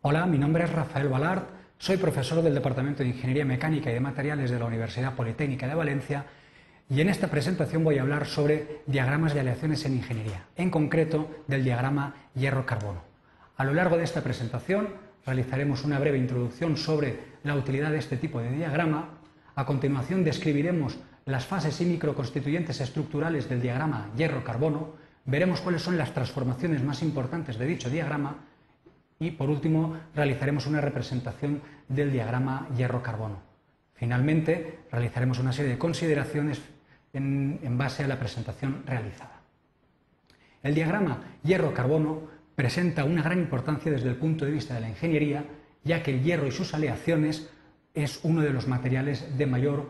Hola, mi nombre es Rafael Balart, soy profesor del Departamento de Ingeniería Mecánica y de Materiales de la Universidad Politécnica de Valencia y en esta presentación voy a hablar sobre diagramas de aleaciones en ingeniería, en concreto del diagrama hierro-carbono. A lo largo de esta presentación realizaremos una breve introducción sobre la utilidad de este tipo de diagrama. A continuación describiremos las fases y microconstituyentes estructurales del diagrama hierro-carbono, veremos cuáles son las transformaciones más importantes de dicho diagrama y, por último, realizaremos una representación del diagrama hierro-carbono. Finalmente, realizaremos una serie de consideraciones en base a la presentación realizada. El diagrama hierro-carbono presenta una gran importancia desde el punto de vista de la ingeniería, ya que el hierro y sus aleaciones es uno de los materiales de mayor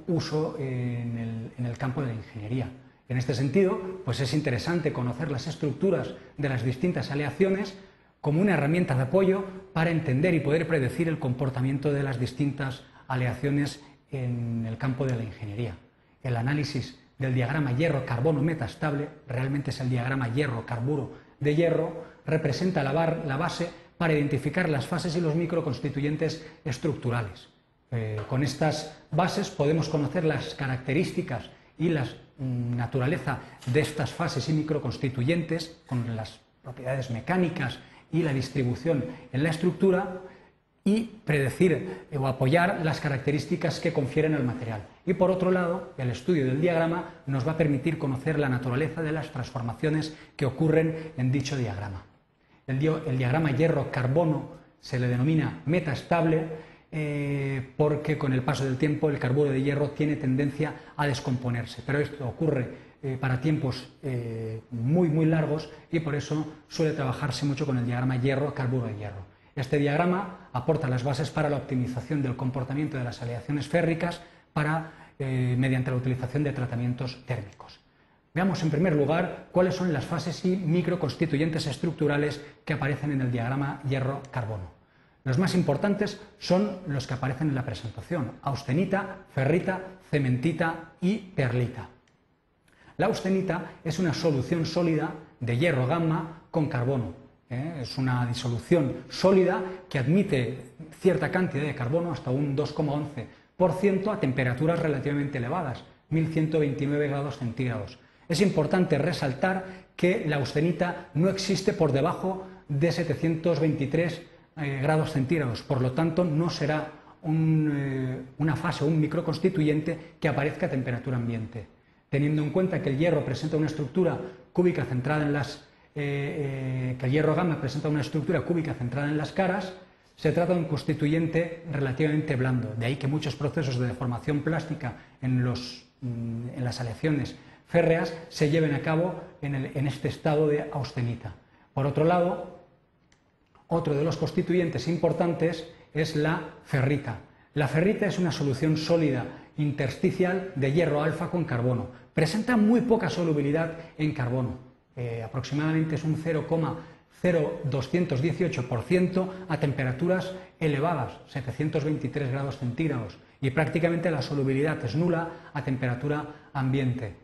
uso en el campo de la ingeniería. En este sentido, pues es interesante conocer las estructuras de las distintas aleaciones como una herramienta de apoyo para entender y poder predecir el comportamiento de las distintas aleaciones en el campo de la ingeniería. El análisis del diagrama hierro-carbono metastable, realmente es el diagrama hierro-carburo de hierro, representa la base para identificar las fases y los microconstituyentes estructurales. Con estas bases podemos conocer las características y la naturaleza de estas fases y microconstituyentes, con las propiedades mecánicas y la distribución en la estructura, y predecir o apoyar las características que confieren al material. Y por otro lado, el estudio del diagrama nos va a permitir conocer la naturaleza de las transformaciones que ocurren en dicho diagrama. El diagrama hierro-carbono se le denomina metastable porque con el paso del tiempo el carburo de hierro tiene tendencia a descomponerse, pero esto ocurre para tiempos muy largos y por eso suele trabajarse mucho con el diagrama hierro-carburo de hierro. Este diagrama aporta las bases para la optimización del comportamiento de las aleaciones férricas mediante la utilización de tratamientos térmicos. Veamos en primer lugar cuáles son las fases y microconstituyentes estructurales que aparecen en el diagrama hierro-carbono. Los más importantes son los que aparecen en la presentación: austenita, ferrita, cementita y perlita. La austenita es una solución sólida de hierro gamma con carbono. Es una disolución sólida que admite cierta cantidad de carbono, hasta un 2,11%, a temperaturas relativamente elevadas, 1129 grados centígrados. Es importante resaltar que la austenita no existe por debajo de 723 grados centígrados, por lo tanto no será una fase o un microconstituyente que aparezca a temperatura ambiente. Teniendo en cuenta que el hierro presenta una estructura cúbica centrada en que el hierro gamma presenta una estructura cúbica centrada en las caras, se trata de un constituyente relativamente blando, de ahí que muchos procesos de deformación plástica en las aleaciones férreas se lleven a cabo en este estado de austenita. Por otro lado, otro de los constituyentes importantes es la ferrita. La ferrita es una solución sólida intersticial de hierro alfa con carbono. Presenta muy poca solubilidad en carbono. Aproximadamente es un 0,0218% a temperaturas elevadas, 723 grados centígrados, y prácticamente la solubilidad es nula a temperatura ambiente.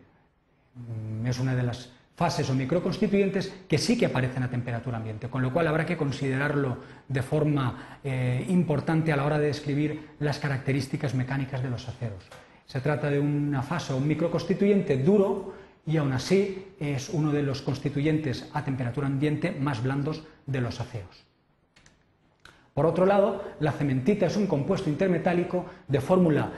Es una de las fases o microconstituyentes que sí que aparecen a temperatura ambiente, con lo cual habrá que considerarlo de forma importante a la hora de describir las características mecánicas de los aceros. Se trata de una fase o un microconstituyente duro y aún así es uno de los constituyentes a temperatura ambiente más blandos de los aceros. Por otro lado, la cementita es un compuesto intermetálico de fórmula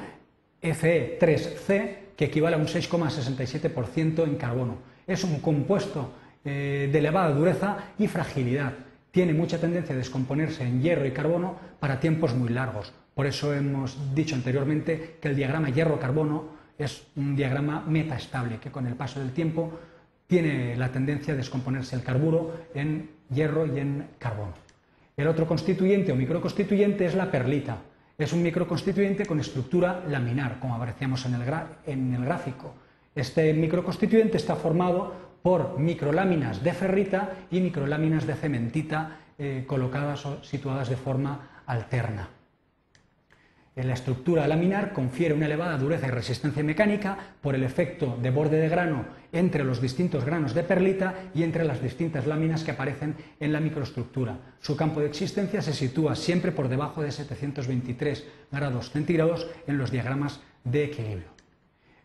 Fe3C que equivale a un 6,67% en carbono. Es un compuesto de elevada dureza y fragilidad. Tiene mucha tendencia a descomponerse en hierro y carbono para tiempos muy largos. Por eso hemos dicho anteriormente que el diagrama hierro-carbono es un diagrama metaestable, que con el paso del tiempo tiene la tendencia a descomponerse el carburo en hierro y en carbono. El otro constituyente o microconstituyente es la perlita. Es un microconstituyente con estructura laminar, como apreciamos en el gráfico. Este microconstituyente está formado por microláminas de ferrita y microláminas de cementita colocadas o situadas de forma alterna. La estructura laminar confiere una elevada dureza y resistencia mecánica por el efecto de borde de grano entre los distintos granos de perlita y entre las distintas láminas que aparecen en la microestructura. Su campo de existencia se sitúa siempre por debajo de 723 grados centígrados en los diagramas de equilibrio.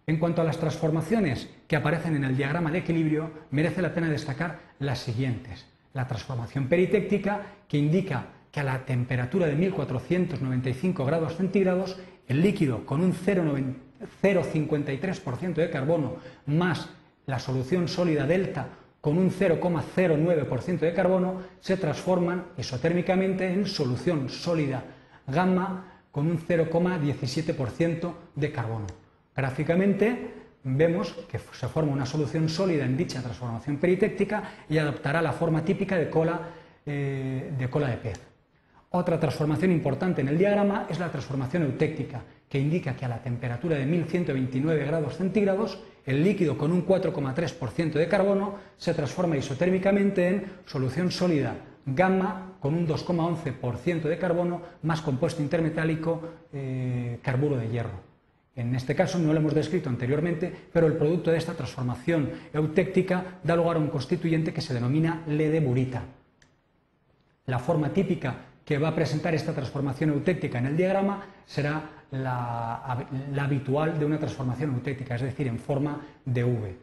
En cuanto a las transformaciones que aparecen en el diagrama de equilibrio, merece la pena destacar las siguientes. La transformación peritéctica, que indica que a la temperatura de 1495 grados centígrados, el líquido con un 0,53% de carbono más la solución sólida delta con un 0,09% de carbono se transforman isotérmicamente en solución sólida gamma con un 0,17% de carbono. Gráficamente vemos que se forma una solución sólida en dicha transformación peritéctica y adoptará la forma típica de cola de pez. Otra transformación importante en el diagrama es la transformación eutéctica, que indica que a la temperatura de 1129 grados centígrados el líquido con un 4,3% de carbono se transforma isotérmicamente en solución sólida gamma con un 2,11% de carbono más compuesto intermetálico carburo de hierro. En este caso no lo hemos descrito anteriormente, pero el producto de esta transformación eutéctica da lugar a un constituyente que se denomina ledeburita. La forma típica que va a presentar esta transformación eutéctica en el diagrama será la habitual de una transformación eutéctica, es decir, en forma de V.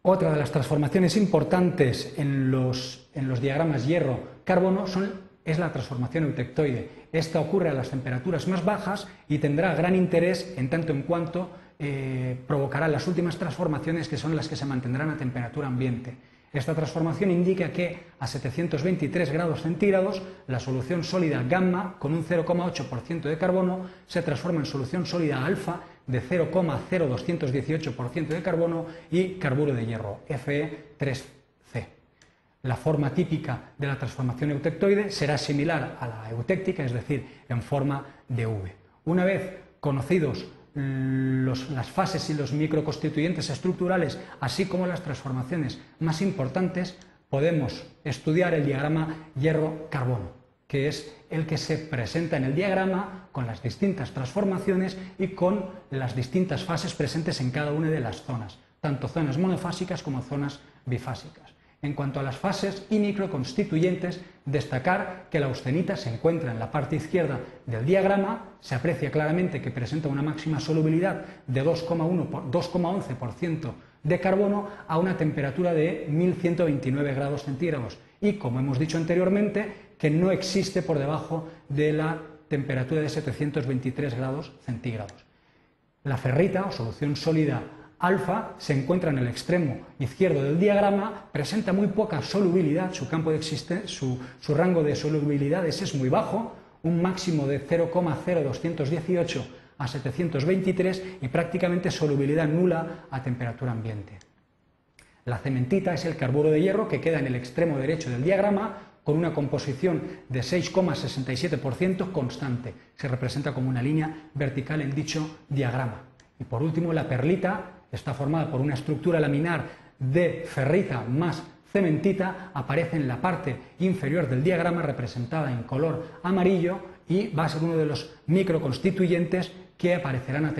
Otra de las transformaciones importantes en los diagramas hierro-carbono es la transformación eutectoide. Esta ocurre a las temperaturas más bajas y tendrá gran interés en tanto en cuanto provocará las últimas transformaciones, que son las que se mantendrán a temperatura ambiente. Esta transformación indica que a 723 grados centígrados la solución sólida gamma con un 0,8% de carbono se transforma en solución sólida alfa de 0,0218% de carbono y carburo de hierro, Fe3C. La forma típica de la transformación eutectoide será similar a la eutéctica, es decir, en forma de V. Una vez conocidos las fases y los microconstituyentes estructurales, así como las transformaciones más importantes, podemos estudiar el diagrama hierro-carbono, que es el que se presenta en el diagrama con las distintas transformaciones y con las distintas fases presentes en cada una de las zonas, tanto zonas monofásicas como zonas bifásicas. En cuanto a las fases y microconstituyentes, destacar que la austenita se encuentra en la parte izquierda del diagrama, se aprecia claramente que presenta una máxima solubilidad de 2,11% de carbono a una temperatura de 1129 grados centígrados y, como hemos dicho anteriormente, que no existe por debajo de la temperatura de 723 grados centígrados. La ferrita, o solución sólida alfa, se encuentra en el extremo izquierdo del diagrama, presenta muy poca solubilidad, su rango de solubilidades es muy bajo, un máximo de 0,0218 a 723 y prácticamente solubilidad nula a temperatura ambiente. La cementita es el carburo de hierro que queda en el extremo derecho del diagrama con una composición de 6,67% constante, se representa como una línea vertical en dicho diagrama. Y por último, la perlita está formada por una estructura laminar de ferrita más cementita, aparece en la parte inferior del diagrama representada en color amarillo y va a ser uno de los microconstituyentes que aparecerán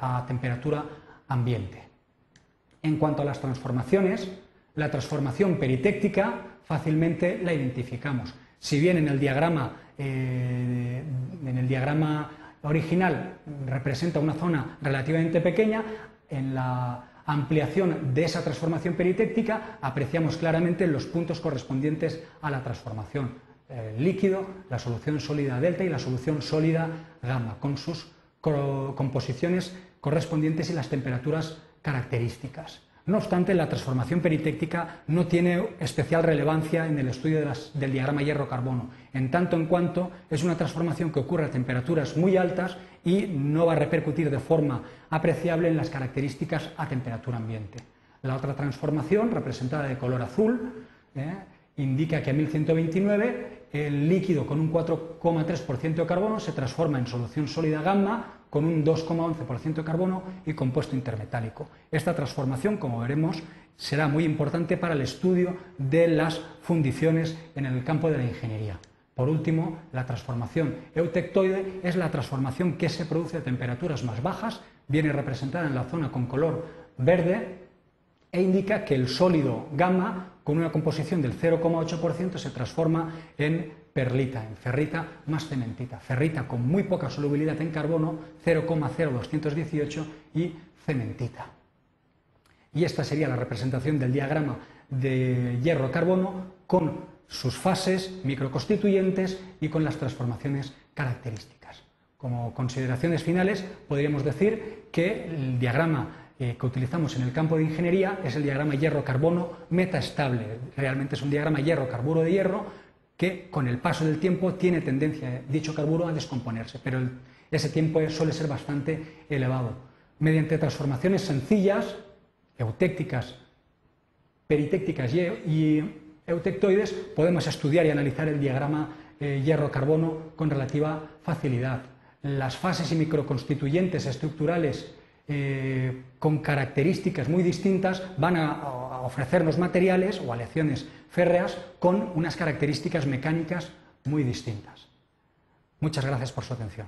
a temperatura ambiente. En cuanto a las transformaciones, la transformación peritéctica fácilmente la identificamos. Si bien en el diagrama original representa una zona relativamente pequeña, en la ampliación de esa transformación peritéctica apreciamos claramente los puntos correspondientes a la transformación líquido, la solución sólida delta y la solución sólida gamma, con sus composiciones correspondientes y las temperaturas características. No obstante, la transformación peritéctica no tiene especial relevancia en el estudio del diagrama hierro-carbono, en tanto en cuanto es una transformación que ocurre a temperaturas muy altas y no va a repercutir de forma apreciable en las características a temperatura ambiente. La otra transformación, representada de color azul, indica que a 1129 el líquido con un 4,3% de carbono se transforma en solución sólida gamma con un 2,11% de carbono y compuesto intermetálico. Esta transformación, como veremos, será muy importante para el estudio de las fundiciones en el campo de la ingeniería. Por último, la transformación eutectoide es la transformación que se produce a temperaturas más bajas, viene representada en la zona con color verde e indica que el sólido gamma, con una composición del 0,8%, se transforma en perlita, en ferrita más cementita. Ferrita con muy poca solubilidad en carbono, 0,0218, y cementita. Y esta sería la representación del diagrama de hierro-carbono con sus fases microconstituyentes y con las transformaciones características. Como consideraciones finales, podríamos decir que el diagrama que utilizamos en el campo de ingeniería es el diagrama hierro-carbono metaestable. Realmente es un diagrama hierro-carburo de hierro que con el paso del tiempo tiene tendencia dicho carburo a descomponerse, pero ese tiempo suele ser bastante elevado. Mediante transformaciones sencillas, eutécticas, peritécticas y eutectoides, podemos estudiar y analizar el diagrama hierro-carbono con relativa facilidad. Las fases y microconstituyentes estructurales con características muy distintas van a ofrecernos materiales o aleaciones férreas con unas características mecánicas muy distintas. Muchas gracias por su atención.